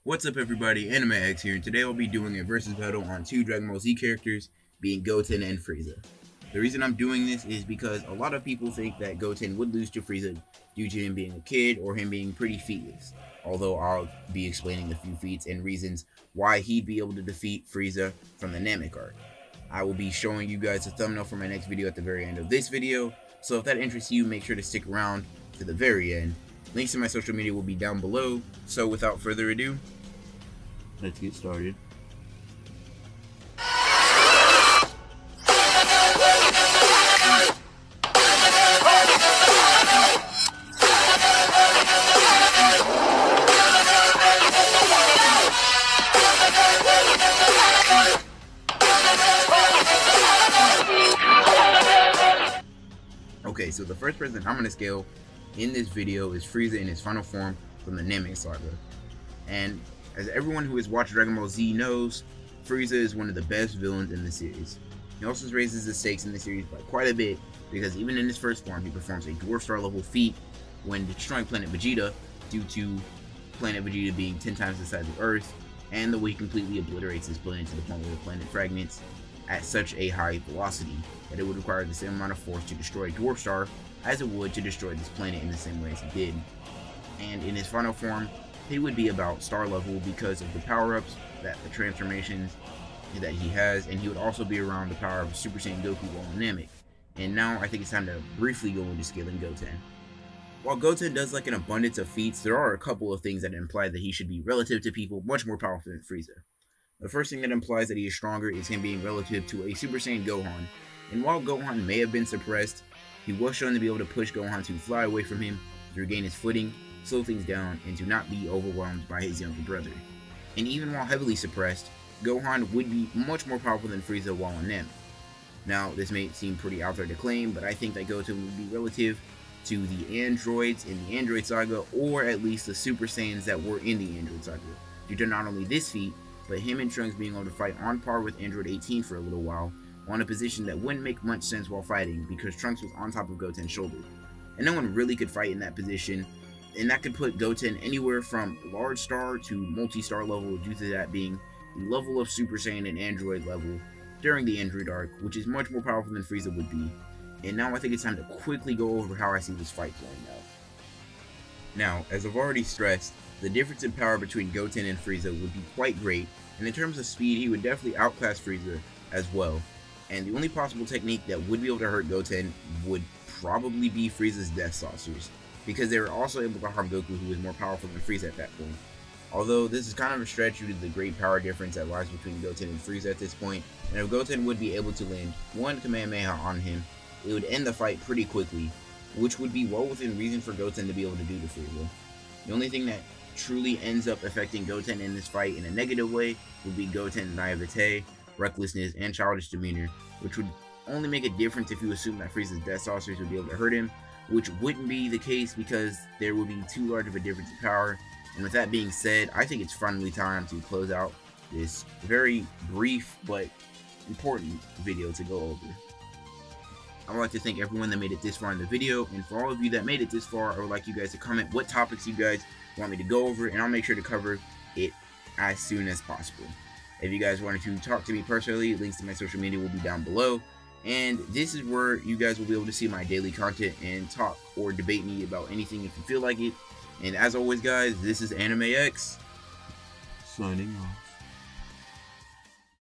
What's up everybody, Anime X here, and today I'll be doing a versus battle on two Dragon Ball Z characters, being Goten and Frieza. The reason I'm doing this is because a lot of people think that Goten would lose to Frieza due to him being a kid or him being pretty featless, although I'll be explaining a few feats and reasons why he'd be able to defeat Frieza from the Namek arc. I will be showing you guys a thumbnail for my next video at the very end of this video, so if that interests you, make sure to stick around to the very end. Links to my social media will be down below, so without further ado, let's get started. Okay, so the first person I'm going to scale in this video is Frieza in his final form from the Namek saga. And as everyone who has watched Dragon Ball Z knows, Frieza is one of the best villains in the series. He also raises the stakes in the series by quite a bit, because even in his first form, he performs a Dwarf Star level feat when destroying Planet Vegeta, due to Planet Vegeta being 10 times the size of Earth, and the way he completely obliterates his planet to the point where the planet fragments at such a high velocity that it would require the same amount of force to destroy a Dwarf Star as it would to destroy this planet in the same way as he did. And in his final form, he would be about star level because of the power-ups, that the transformations that he has, and he would also be around the power of Super Saiyan Goku while in Namek. And now I think it's time to briefly go into scaling Goten. While Goten does like an abundance of feats, there are a couple of things that imply that he should be, relative to people, much more powerful than Frieza. The first thing that implies that he is stronger is him being relative to a Super Saiyan Gohan. And while Gohan may have been suppressed, he was shown to be able to push Gohan to fly away from him, to regain his footing, slow things down, and to not be overwhelmed by his younger brother. And even while heavily suppressed, Gohan would be much more powerful than Frieza while in Namek. Now, this may seem pretty out there to claim, but I think that Goten would be relative to the androids in the Android Saga, or at least the Super Saiyans that were in the Android Saga, due to not only this feat, but him and Trunks being able to fight on par with Android 18 for a little while, on a position that wouldn't make much sense while fighting because Trunks was on top of Goten's shoulder. And no one really could fight in that position, and that could put Goten anywhere from large star to multi-star level, due to that being the level of Super Saiyan and Android level during the Android arc, which is much more powerful than Frieza would be. And now I think it's time to quickly go over how I see this fight playing out. Now, as I've already stressed, the difference in power between Goten and Frieza would be quite great, and in terms of speed, he would definitely outclass Frieza as well. And the only possible technique that would be able to hurt Goten would probably be Frieza's Death Saucers, because they were also able to harm Goku, who was more powerful than Frieza at that point. Although this is kind of a stretch due to the great power difference that lies between Goten and Frieza at this point, and if Goten would be able to land one Kamehameha on him, it would end the fight pretty quickly, which would be well within reason for Goten to be able to do to Frieza. The only thing that truly ends up affecting Goten in this fight in a negative way would be Goten's naivete, recklessness, and childish demeanor, which would only make a difference if you assume that Frieza's Death Saucers would be able to hurt him, which wouldn't be the case because there would be too large of a difference in power. And with that being said, I think it's finally time to close out this very brief but important video to go over. I would like to thank everyone that made it this far in the video, and for all of you that made it this far, I would like you guys to comment what topics you guys want me to go over, and I'll make sure to cover it as soon as possible. If you guys wanted to talk to me personally, links to my social media will be down below, and this is where you guys will be able to see my daily content and talk or debate me about anything if you feel like it. And as always guys, this is Anime X, signing off.